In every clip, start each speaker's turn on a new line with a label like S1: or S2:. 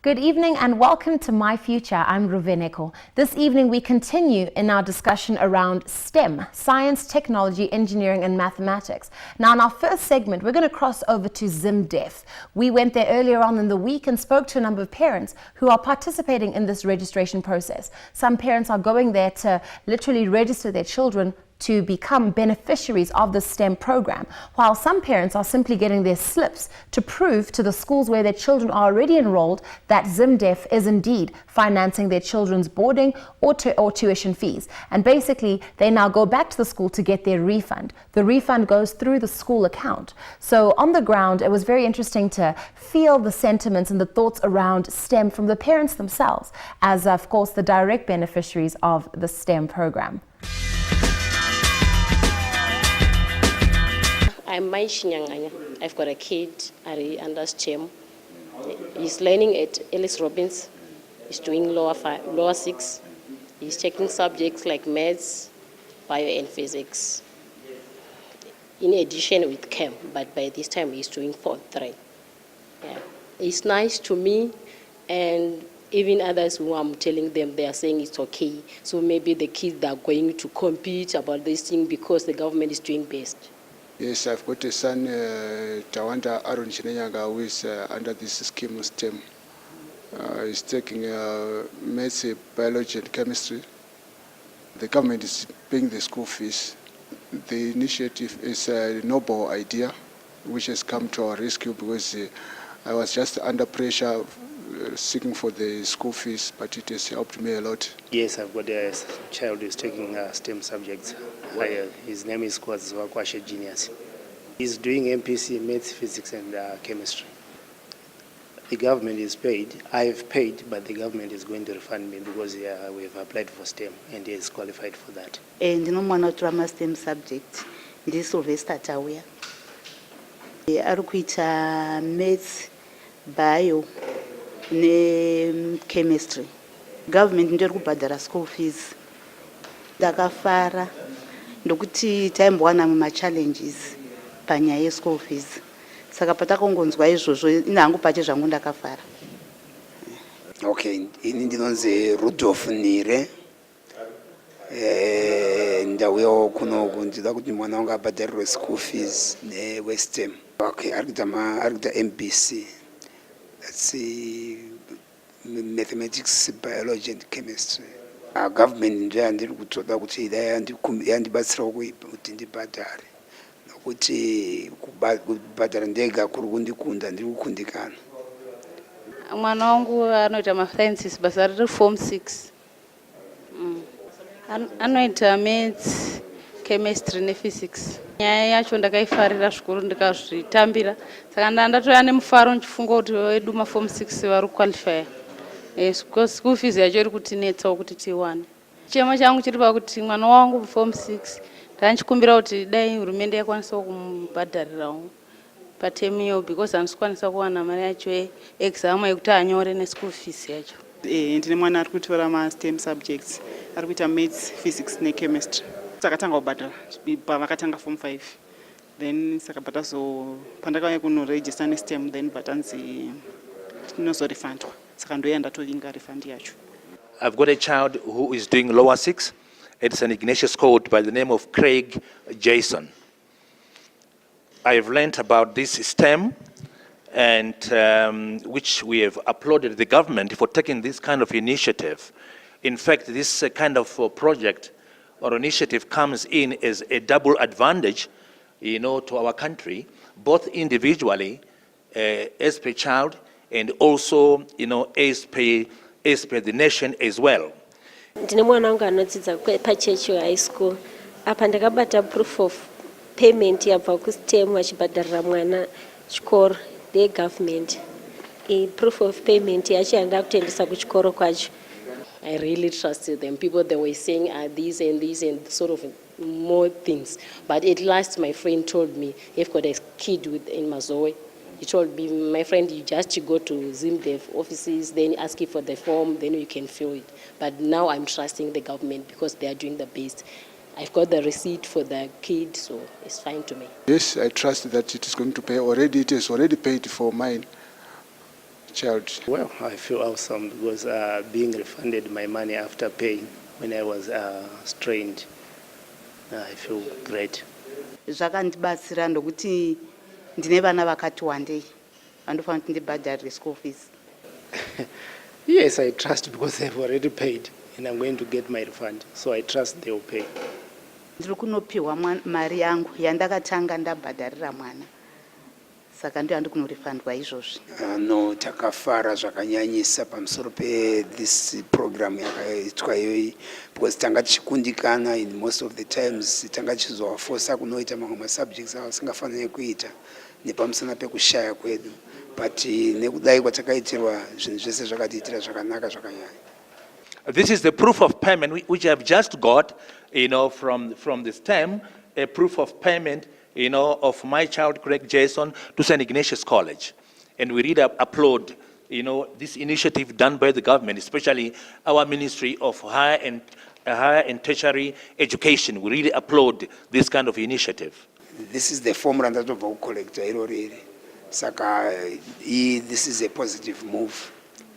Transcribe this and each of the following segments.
S1: Good evening and welcome to My Future. I'm Ruveneko. This evening we continue in our discussion around STEM, science, technology, engineering and mathematics. Now in our first segment we're going to cross over to ZimDef. We went there earlier on in the week and spoke to a number of parents who are participating in this registration process. Some parents are going there to literally register their children to become beneficiaries of the STEM program, while some parents are simply getting their slips to prove to the schools where their children are already enrolled that ZimDef is indeed financing their children's boarding or tuition fees. And basically, they now go back to the school to get their refund. The refund goes through the school account. So on the ground, it was very interesting to feel the sentiments and the thoughts around STEM from the parents themselves, as of course the direct beneficiaries of the STEM program.
S2: I'm Mai Shinyanganya. I've got a kid, Ari under STEM. He's learning at Ellis Robbins. He's doing lower 6. He's taking subjects like maths, bio and physics. In addition with chem, but by this time he's doing 4-3. Yeah. It's nice to me, and even others who I'm telling them, they are saying it's okay. So maybe the kids are going to compete about this thing because the government is doing best.
S3: Yes, I've got a son, Tawanda Aaron Chinenyanga, who is under this scheme of STEM. He's taking maths, biology and chemistry. The government is paying the school fees. The initiative is a noble idea, which has come to our rescue because I was just under pressure seeking for the school fees, but it has helped me a lot.
S4: Yes, I've got a child who's taking STEM subjects. His name is Kwashe Genius. He's doing MPC, maths, physics and chemistry. The government is paid. I've paid, but the government is going to refund me because we've applied for STEM and he is qualified for that.
S5: And no one not rama STEM subject. This Sylvester Tawia. Arukuita maths, bio, ne chemistry. Government ndiri kubhadhara school fees. Ndakafara ndokuti taimbowana muma-challenges panyaya ye-school fees. Saka patakongonzwa izvozvo inhangu pache zvangu ndakafara.
S6: Okay, ini ndinonzi Rudolph Nire. Ndauyawo kunoku ndida kuti mwana wangu abhadharirwe school fees neWestern. Okay, arikuita MPC. That's mathematics, biology and chemistry. Government nje andiri kutoda kuti yandibatsira kuti ndibhadhare. Nokuti kubhadhara ndega kuri kundikunda ndiri kukundikana.
S7: Mwana wangu anoita ma-sciences basa riri form 6. Anoita maths, chemistry ne physics. Nyaya yacho ndakaifarira zvikuru ndikazvitambira. Saka ndatoya nemufaro ndichifunga kuti vedu ma-form 6 vari kuqualify. School fees yacho iri kutinetsawo kuti tiwane. Chema changu chiri pakuti mwana wangu form 6 ndanchikumbira kuti dai hurumende yakwanisawo kumubhadharirawo patemiyo because handisikwanisa kuwana mari yacho exam yekuti anyore neschool fees yacho.
S8: Ndine mwana ari kutora ma-STEM subjects, ari kuita maths, physics nechemistry. Takatanga kubhadhara pavakatanga form 5. Then saka pandakauya kunoregister neSTEM then batanzi tinozorefundwa. Saka ndoya ndatovinga refund yacho.
S9: I've got a child who is doing lower 6. It's an Ignatius code by the name of Craig Jason. I've learned about this STEM and which we have applauded the government for taking this kind of initiative. In fact, this kind of project or initiative comes in as a double advantage, to our country, both individually, as per child, and also, as per the nation as well.
S2: Ndine mwana wangu anodzidza paChurchill High School. Apa ndakabata proof of payment yabva kuSTEM vachibhadharira mwana chikoro government. Proof of payment yacho yandakutendesa kuchikoro kwacho. I really trusted them. People they were saying these and sort of more things. But at last my friend told me, you've got a kid in Mazoe. He told me, my friend, you just go to ZimDef offices, then ask for the form, then you can fill it. But now I'm trusting the government because they are doing the best. I've got the receipt for the kid, so it's fine to me.
S3: Yes, I trust that it is going to pay already. It is already paid for mine. child?
S4: Well, I feel awesome because being refunded my money after paying when I was strained, I feel great.
S5: Zvakandibatsira ndokuti ndine vana vakati wandei vandofanira kuti ndibhadharire school fees.
S4: Yes, I trust because they've already paid and I'm going to get my refund. So I trust they will pay.
S5: Ndiri kunopiwa mari yangu yandakatanga ndabhadharira mwana. Saka ndio handi kunorifandwa izvozvi.
S6: No, takafara zvakanyanyisa pamusoro this program yakaitwa iyoyi because tanga tichikundikana in most of the times tanga tichizovafosa kunoita mamwe subjects avasingafaniri kuita nepamusana pekushaya kwedu, but nekudai kwatakaitirwa zvinhu zvese zvakatiitira zvakanaka zvakanyanya.
S9: This is the proof of payment which I've just got, from the STEM, a proof of payment, of my child, Craig Jason, to St. Ignatius College. And we really applaud, this initiative done by the government, especially our Ministry of Higher and Tertiary Education. We really applaud this kind of initiative.
S6: This is the formula that of our collector irorere. Saka this is a positive move.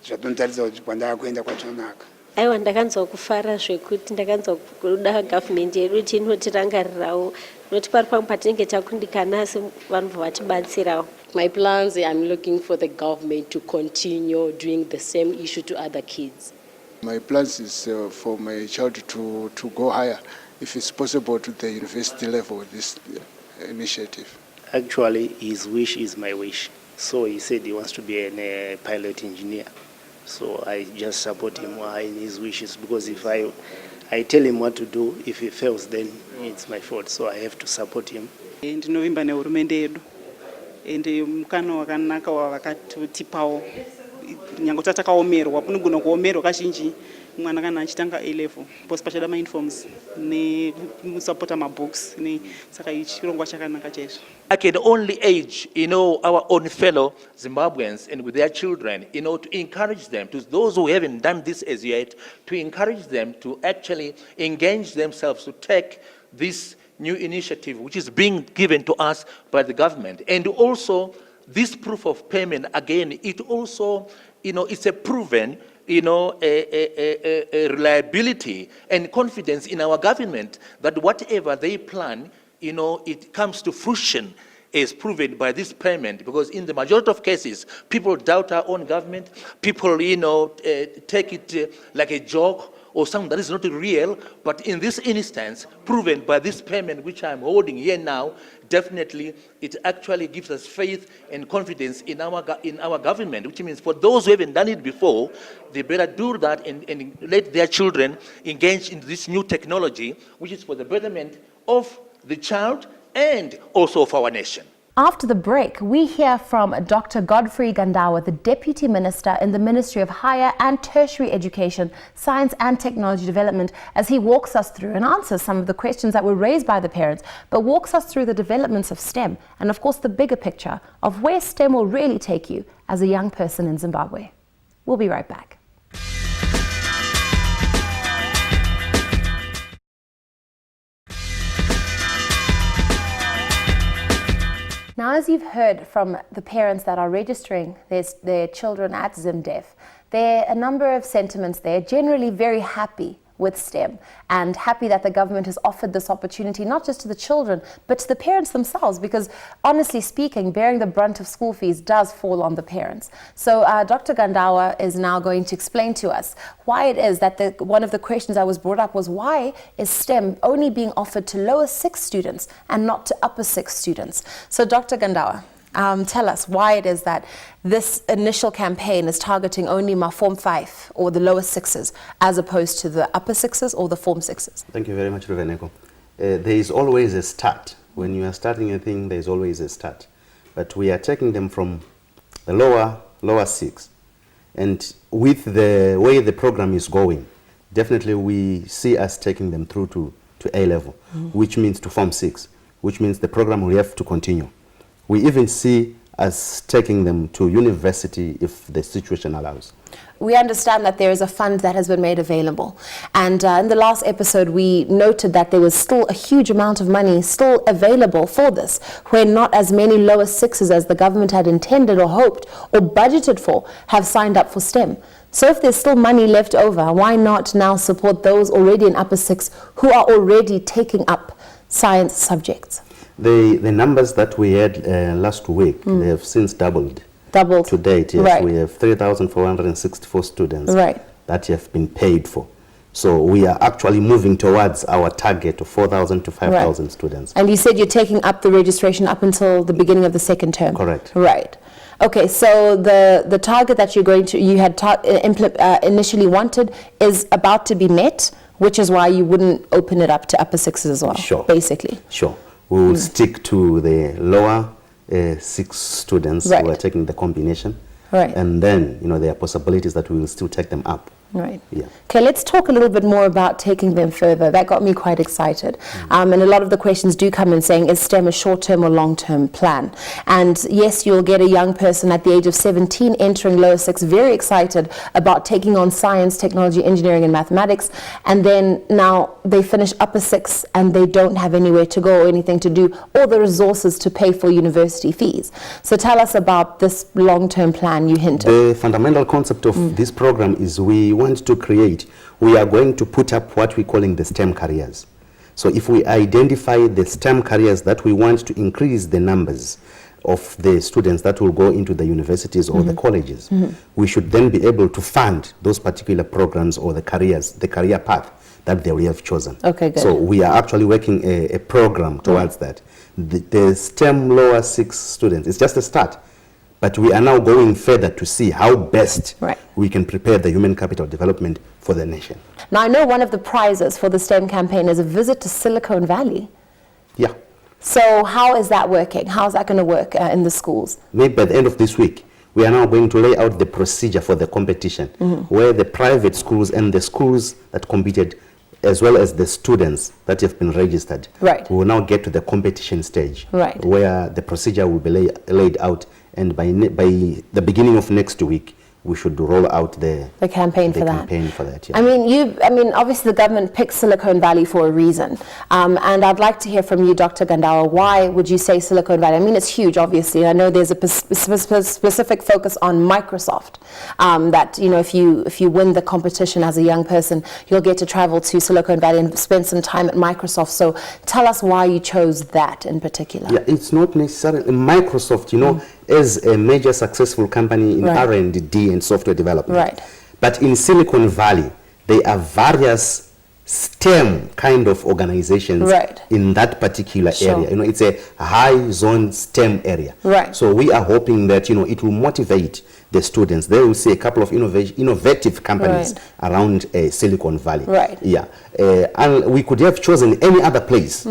S6: Zvatontaridza kuti kwanda kuenda kwatonaka.
S2: aiwa ndakanzwa kufara zvekuti ndakanzwa kuda government yedu kuti inotirangarirawo noti pari pamwe patinenge takundikana asi vanhu vatibatsirawo.
S10: My plans, I'm looking for the government to continue doing the same issue to other kids.
S3: My plans is for my child to go higher, if it's possible, to the university level with this initiative.
S4: Actually, his wish is my wish. So he said he wants to be a pilot engineer. So I just support him in his wishes, because if I tell him what to do, if he fails, then it's my fault. So I have to support him.
S8: Ndinovimba nehurumende yedu ende mukana wakanaka wavakatipawo nyange tatakaomerwa kunogona kuomerwa kazhinji mwana kana achitanga A-level posi pachada mauniforms nemusapota mabooks saka chirongwa chakanaka chaizvo.
S9: I can only urge, our own fellow Zimbabweans and with their children, to encourage them, to those who haven't done this as yet, to encourage them to actually engage themselves to take this new initiative which is being given to us by the government. And also, this proof of payment, again, it also, it's a proven, a reliability and confidence in our government that whatever they plan, it comes to fruition, is proven by this payment. Because in the majority of cases, people doubt our own government, people, take it like a joke, or something that is not real. But in this instance, proven by this payment which I'm holding here now, definitely it actually gives us faith and confidence in our government, which means for those who haven't done it before, they better do that and let their children engage in this new technology, which is for the betterment of the child and also of our nation.
S1: After the break, we hear from Dr. Godfrey Gandawa, the Deputy Minister in the Ministry of Higher and Tertiary Education, Science and Technology Development, as he walks us through and answers some of the questions that were raised by the parents, but walks us through the developments of STEM and, of course, the bigger picture of where STEM will really take you as a young person in Zimbabwe. We'll be right back. Now, as you've heard from the parents that are registering their children at ZimDef, there are a number of sentiments there, generally very happy with STEM and happy that the government has offered this opportunity, not just to the children, but to the parents themselves, because honestly speaking, bearing the brunt of school fees does fall on the parents. So Dr. Gandawa is now going to explain to us why it is that one of the questions that was brought up was, why is STEM only being offered to lower 6 students and not to upper 6 students? So Dr. Gandawa, tell us why it is that this initial campaign is targeting only my Form 5 or the lower 6s as opposed to the upper 6s or the Form 6s.
S11: Thank you very much, Ruveneko. There is always a start. When you are starting a thing, there is always a start. But we are taking them from the lower 6. And with the way the program is going, definitely we see us taking them through to A level, which means to Form 6, which means the program will have to continue. We even see as taking them to university if the situation allows.
S1: We understand that there is a fund that has been made available. And in the last episode, we noted that there was still a huge amount of money still available for this, where not as many lower sixes as the government had intended or hoped or budgeted for have signed up for STEM. So if there's still money left over, why not now support those already in upper six who are already taking up science subjects?
S11: The numbers that we had last week, they have since doubled.
S1: Doubled.
S11: To date, yes.
S1: Right.
S11: We have 3,464 students
S1: Right.
S11: that have been paid for. So we are actually moving towards our target of 4,000 to 5,000 students.
S1: And you said you're taking up the registration up until the beginning of the second term.
S11: Correct.
S1: Right. Okay, so the target that you had initially wanted is about to be met, which is why you wouldn't open it up to upper sixes as well.
S11: Sure.
S1: Basically.
S11: Sure. We will stick to the lower 6 students
S1: Right.
S11: who are taking the combination.
S1: Right.
S11: And then, there are possibilities that we will still take them up.
S1: Right.
S11: Yeah.
S1: Okay, let's talk a little bit more about taking them further. That got me quite excited. And a lot of the questions do come in saying, is STEM a short-term or long-term plan? And yes, you'll get a young person at the age of 17 entering lower 6, very excited about taking on science, technology, engineering, and mathematics. And then now they finish upper 6 and they don't have anywhere to go or anything to do, or the resources to pay for university fees. So tell us about this long-term plan you hinted.
S11: The fundamental concept of this program is we are going to put up what we're calling the STEM careers. So if we identify the STEM careers that we want to increase the numbers of the students that will go into the universities or the colleges, we should then be able to fund those particular programs or the careers, the career path that they will have chosen.
S1: Okay, good.
S11: So we are actually working a program towards that. The STEM lower 6 students, it's just a start. But we are now going further to see how best we can prepare the human capital development for the nation.
S1: Now, I know one of the prizes for the STEM campaign is a visit to Silicon Valley.
S11: Yeah.
S1: So how is that working? How is that going to work in the schools?
S11: Maybe by the end of this week, we are now going to lay out the procedure for the competition, where the private schools and the schools that competed, as well as the students that have been registered, we will now get to the competition stage, where the procedure will be laid out. And by the beginning of next week, we should roll out the
S1: campaign for that.
S11: Yeah.
S1: I mean, obviously the government picked Silicon Valley for a reason. And I'd like to hear from you, Dr. Gandawa. Why would you say Silicon Valley? I mean, it's huge, obviously. I know there's a specific focus on Microsoft. That, if you win the competition as a young person, you'll get to travel to Silicon Valley and spend some time at Microsoft. So tell us why you chose that in particular.
S11: Yeah, it's not necessarily Microsoft, as a major successful company in R&D and software development. But in Silicon Valley, there are various STEM kind of organizations in that particular area. It's a high zone STEM area. So we are hoping that, it will motivate the students. They will see a couple of innovative companies around Silicon Valley. Yeah. And we could have chosen any other place,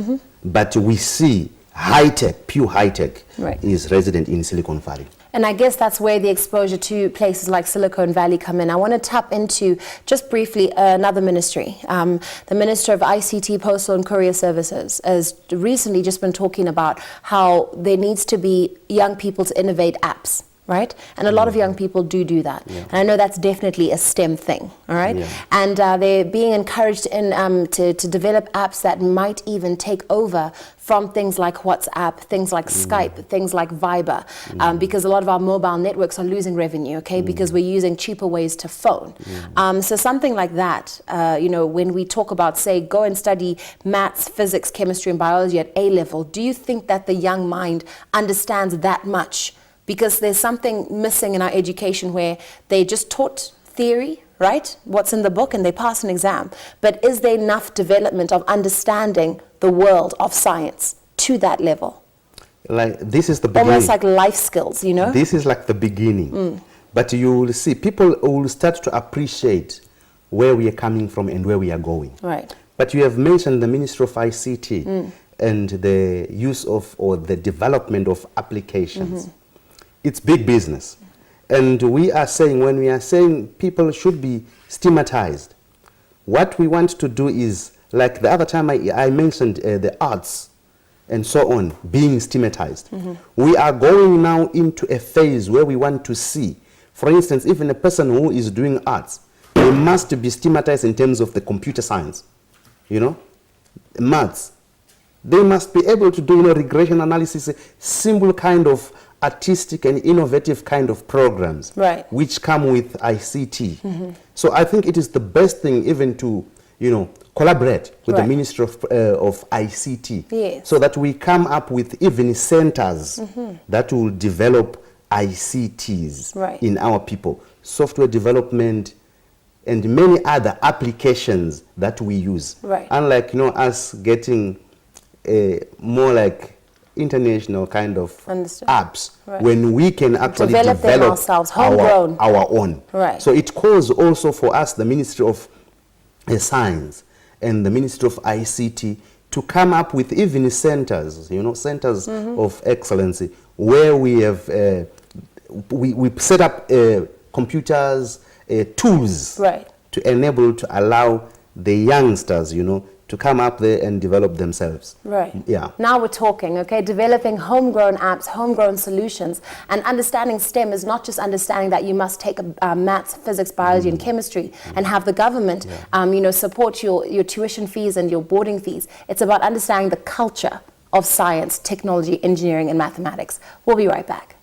S11: but we see high-tech, pure high-tech is resident in Silicon Valley.
S1: And I guess that's where the exposure to places like Silicon Valley come in. I want to tap into, just briefly, another ministry. The Minister of ICT, Postal and Courier Services has recently just been talking about how there needs to be young people to innovate apps. Right? And a lot of young people do that. And I know that's definitely a STEM thing, all right? And they're being encouraged to develop apps that might even take over from things like WhatsApp, things like Skype, things like Viber, because a lot of our mobile networks are losing revenue, okay, because we're using cheaper ways to phone. So something like that, when we talk about, say, go and study maths, physics, chemistry, and biology at A level, do you think that the young mind understands that much? Because there's something missing in our education where they just taught theory, right? What's in the book, and they pass an exam. But is there enough development of understanding the world of science to that level?
S11: Like, this is the beginning.
S1: Almost like life skills,
S11: This is like the beginning. But you will see, people will start to appreciate where we are coming from and where we are going.
S1: Right.
S11: But you have mentioned the Ministry of ICT and the use of, or the development of applications. It's big business. And we are saying, when we are saying people should be stigmatized, what we want to do is, like the other time I mentioned the arts and so on being stigmatized. We are going now into a phase where we want to see, for instance, even a person who is doing arts, they must be stigmatized in terms of the computer science, maths. They must be able to do regression analysis, simple kind of artistic and innovative kind of programs, which come with ICT. So I think it is the best thing even to, collaborate with the Ministry of ICT, so that we come up with even centers that will develop ICTs in our people, software development, and many other applications that we use. Unlike us getting more like international kind of apps, when we can actually develop
S1: them ourselves, homegrown.
S11: our own. So it calls also for us, the Ministry of Science and the Ministry of ICT, to come up with even centers, centers of excellency, where we have we set up computers, tools to enable, to allow the youngsters, to come up there and develop themselves.
S1: Now we're talking, developing homegrown apps, homegrown solutions, and understanding STEM is not just understanding that you must take maths, physics, biology, and chemistry, and have the government, support your tuition fees and your boarding fees. It's about understanding the culture of science, technology, engineering, and mathematics. We'll be right back.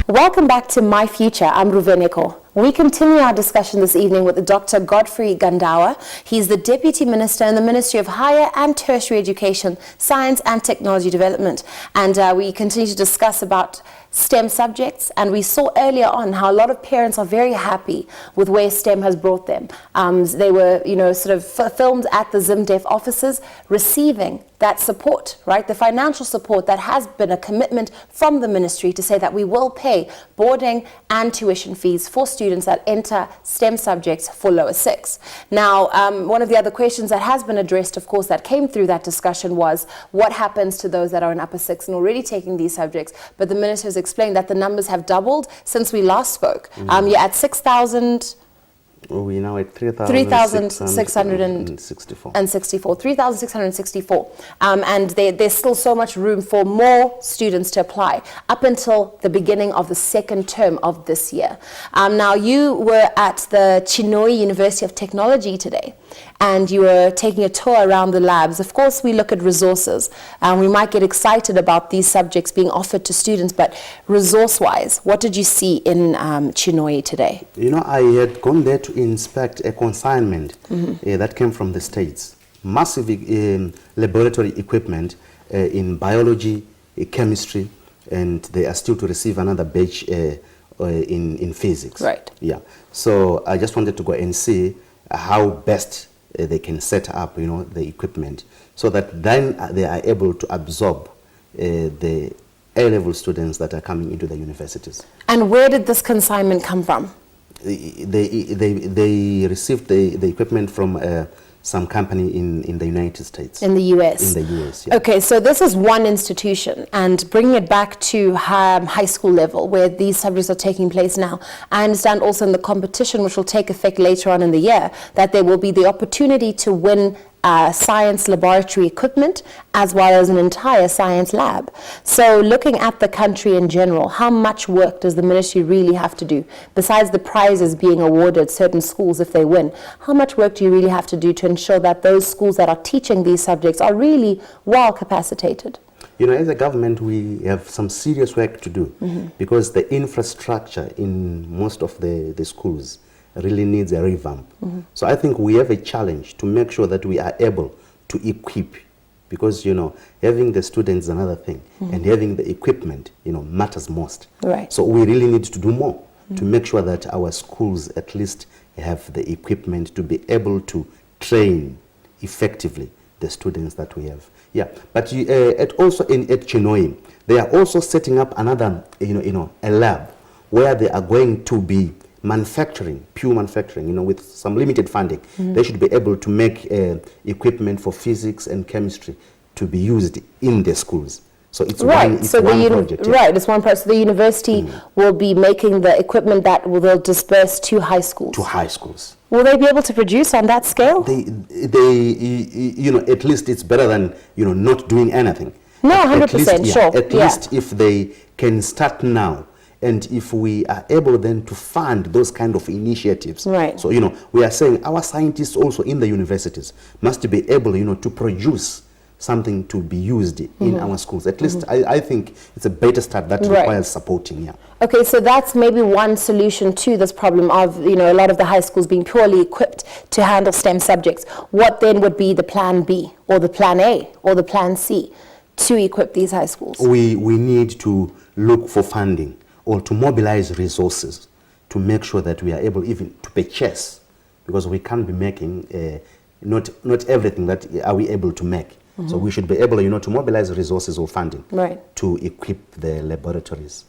S1: Welcome back to My Future. I'm Ruveneko. We continue our discussion this evening with Dr. Godfrey Gandawa. He's the Deputy Minister in the Ministry of Higher and Tertiary Education, Science and Technology Development. And we continue to discuss about STEM subjects, and we saw earlier on how a lot of parents are very happy with where STEM has brought them. They were, sort of filmed at the ZimDef offices, receiving that support, the financial support that has been a commitment from the ministry to say that we will pay boarding and tuition fees for students that enter STEM subjects for lower six. Now, one of the other questions that has been addressed, of course, that came through that discussion was what happens to those that are in upper six and already taking these subjects. But the minister has explained that the numbers have doubled since we last spoke. You're at 6,000.
S11: We're now at 3,664.
S1: 3,664. And there's still so much room for more students to apply up until the beginning of the second term of this year. Now, you were at the Chinhoyi University of Technology today, and you were taking a tour around the labs. Of course, we look at resources, and we might get excited about these subjects being offered to students, but resource-wise, what did you see in Chinhoyi today?
S11: I had gone there to inspect a consignment that came from the States. Massive laboratory equipment in biology, chemistry, and they are still to receive another batch in physics. Yeah. So I just wanted to go and see how best they can set up, the equipment, so that then they are able to absorb the A-level students that are coming into the universities.
S1: And where did this consignment come from?
S11: They received the equipment from some company in the United States.
S1: In the US?
S11: In the US, yeah.
S1: Okay, so this is one institution, and bringing it back to high school level, where these subjects are taking place now, I understand also in the competition, which will take effect later on in the year, that there will be the opportunity to win science laboratory equipment as well as an entire science lab. So looking at the country in general, how much work does the ministry really have to do? Besides the prizes being awarded certain schools if they win, how much work do you really have to do to ensure that those schools that are teaching these subjects are really well capacitated?
S11: As a government, we have some serious work to do because the infrastructure in most of the schools really needs a revamp. So I think we have a challenge to make sure that we are able to equip, because having the students is another thing, and having the equipment matters most. So we really need to do more to make sure that our schools at least have the equipment to be able to train effectively the students that we have. Yeah, but also at Chinhoyi, they are also setting up another a lab where they are going to be manufacturing, pure manufacturing, with some limited funding. They should be able to make equipment for physics and chemistry to be used in the schools. So it's
S1: Right,
S11: one, it's
S1: so
S11: one
S1: the
S11: project. Yeah.
S1: right, it's one project. So the university will be making the equipment that will disperse to high schools.
S11: To high schools.
S1: Will they be able to produce on that scale?
S11: You know, at least it's better than, you know, not doing anything.
S1: No,
S11: At
S1: 100%,
S11: least,
S1: sure.
S11: At least if they can start now, and if we are able then to fund those kind of initiatives.
S1: Right.
S11: So, you know, we are saying our scientists also in the universities must be able, you know, to produce something to be used in our schools. At least I think it's a better start that
S1: Right.
S11: requires supporting, yeah.
S1: Okay, so that's maybe one solution to this problem of, you know, a lot of the high schools being purely equipped to handle STEM subjects. What then would be the plan B or the plan A or the plan C to equip these high schools?
S11: We need to look for funding or to mobilize resources to make sure that we are able even to purchase, because we can't be making not everything that are we able to make. So we should be able, you know, to mobilize resources or funding
S1: Right.
S11: to equip the laboratories.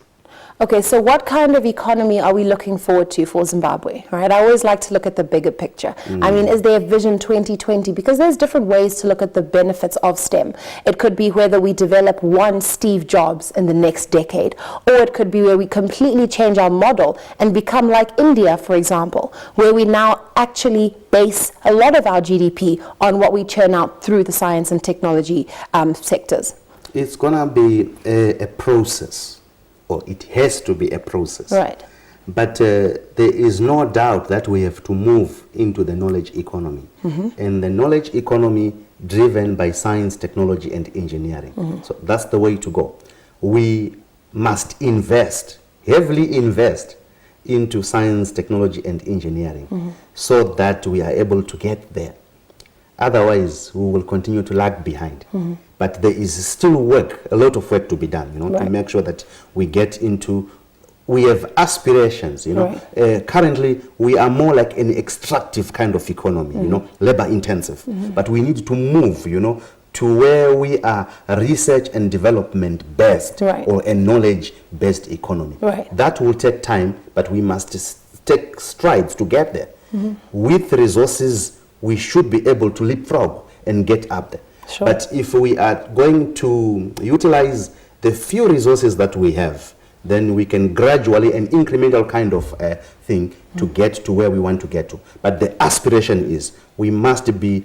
S1: Okay, so what kind of economy are we looking forward to for Zimbabwe? Right, I always like to look at the bigger picture. I mean, is there a Vision 2020? Because there's different ways to look at the benefits of STEM. It could be whether we develop one Steve Jobs in the next decade, or it could be where we completely change our model and become like India, for example, where we now actually base a lot of our GDP on what we churn out through the science and technology sectors.
S11: It's gonna be a process, or it has to be a process.
S1: Right.
S11: But there is no doubt that we have to move into the knowledge economy. And the knowledge economy driven by science, technology, and engineering. So that's the way to go. We must invest, heavily invest, into science, technology, and engineering so that we are able to get there. Otherwise, we will continue to lag behind. But there is still work, a lot of work to be done, you know, to
S1: Right.
S11: make sure that we get into, we have aspirations, you know. Currently, we are more like an extractive kind of economy, you know, labor intensive. But we need to move, you know, to where we are research and development based,
S1: Right.
S11: or a knowledge based economy.
S1: Right.
S11: That will take time, but we must take strides to get there. With resources, we should be able to leapfrog and get up there.
S1: Sure.
S11: But if we are going to utilize the few resources that we have, then we can gradually and incremental kind of thing to get to where we want to get to. But the aspiration is we must be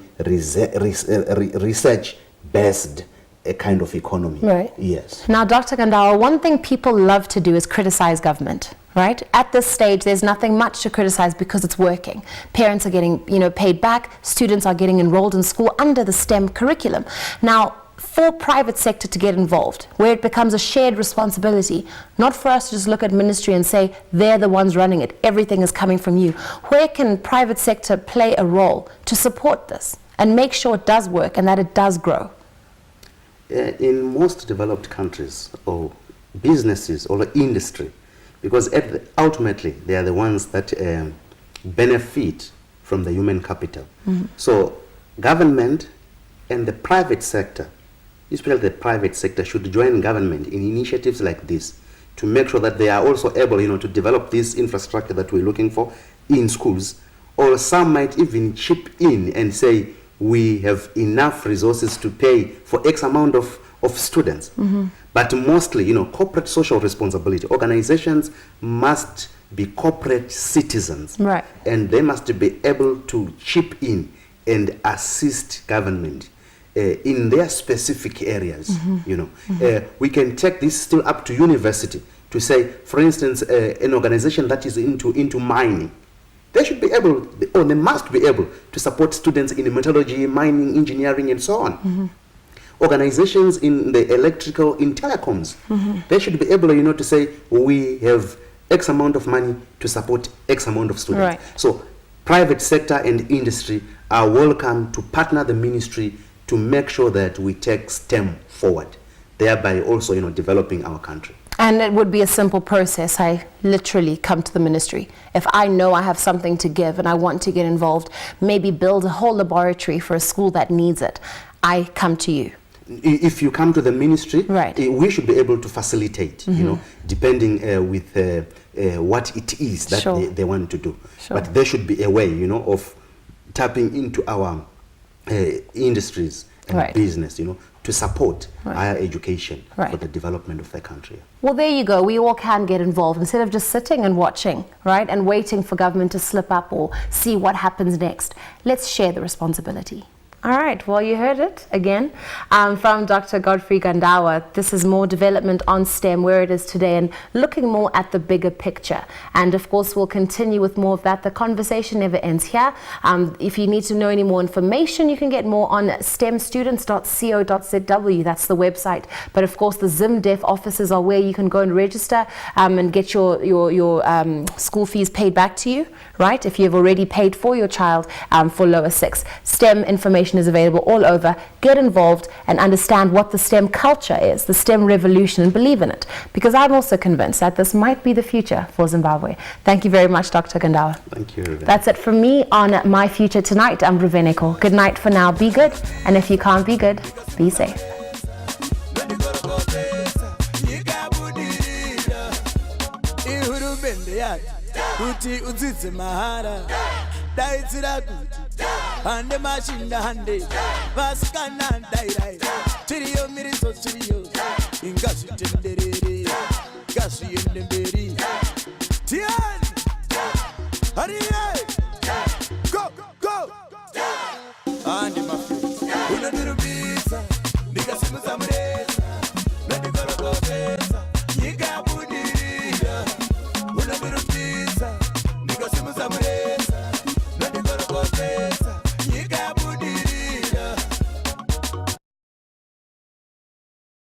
S11: research-based a kind of economy.
S1: Right.
S11: Yes.
S1: Now, Dr. Gandawa, one thing people love to do is criticize government, right? At this stage, there's nothing much to criticize because it's working. Parents are getting, you know, paid back. Students are getting enrolled in school under the STEM curriculum. Now, for private sector to get involved, where it becomes a shared responsibility, not for us to just look at ministry and say, they're the ones running it, everything is coming from you. Where can private sector play a role to support this and make sure it does work and that it does grow?
S11: In most developed countries, or businesses or industry, because ultimately they are the ones that benefit from the human capital. So government and the private sector, especially the private sector, should join government in initiatives like this to make sure that they are also able, you know, to develop this infrastructure that we're looking for in schools. Or some might even chip in and say, we have enough resources to pay for X amount of students. But mostly, you know, corporate social responsibility. Organizations must be corporate citizens.
S1: Right.
S11: And they must be able to chip in and assist government in their specific areas. You know, we can take this still up to university to say, for instance, an organization that is into mining, they should be able, or they must be able to support students in metallurgy, mining, engineering, and so on. Organizations in the electrical, in telecoms, they should be able, you know, to say, we have X amount of money to support X amount of students.
S1: Right.
S11: So private sector and industry are welcome to partner the ministry to make sure that we take STEM forward, thereby also, you know, developing our country.
S1: And it would be a simple process. I literally come to the ministry. If I know I have something to give and I want to get involved, maybe build a whole laboratory for a school that needs it, I come to you.
S11: If you come to the ministry,
S1: Right.
S11: We should be able to facilitate, you know, depending with what it is that
S1: Sure.
S11: they want to do.
S1: Sure.
S11: But there should be a way, you know, of tapping into our industries and
S1: Right.
S11: business, to support
S1: Right.
S11: higher education
S1: Right.
S11: for the development of the country.
S1: Well, there you go. We all can get involved instead of just sitting and watching, right? And waiting for government to slip up or see what happens next. Let's share the responsibility. All right, well, you heard it again from Dr. Godfrey Gandawa. This is more development on STEM, where it is today, and looking more at the bigger picture. And of course, we'll continue with more of that. The conversation never ends here. If you need to know any more information, you can get more on stemstudents.co.zw. That's the website. But of course, the ZimDef offices are where you can go and register and get your school fees paid back to you, right? If you've already paid for your child for lower 6. STEM information is available all over. Get involved and understand what the STEM culture is, the STEM revolution, and believe in it. Because I'm also convinced that this might be the future for Zimbabwe. Thank you very much, Dr. Gandawa.
S11: Thank you, Ruben.
S1: That's it from me on My Future Tonight. I'm Ruveneko. Good night for now. Be good. And if you can't be good, be safe.
S12: Kuti udzidze mahara daidzira kuti hande mashinda hande vasikana dairai tiriyo mirizo tiriyo ingazvitenderere ngazviende mberi tiani hariye go go hande mafi unondirubisa ndikasimudza mureza nondikorokotesa nyika yabudirira unondirubisa ndikasimudza mureza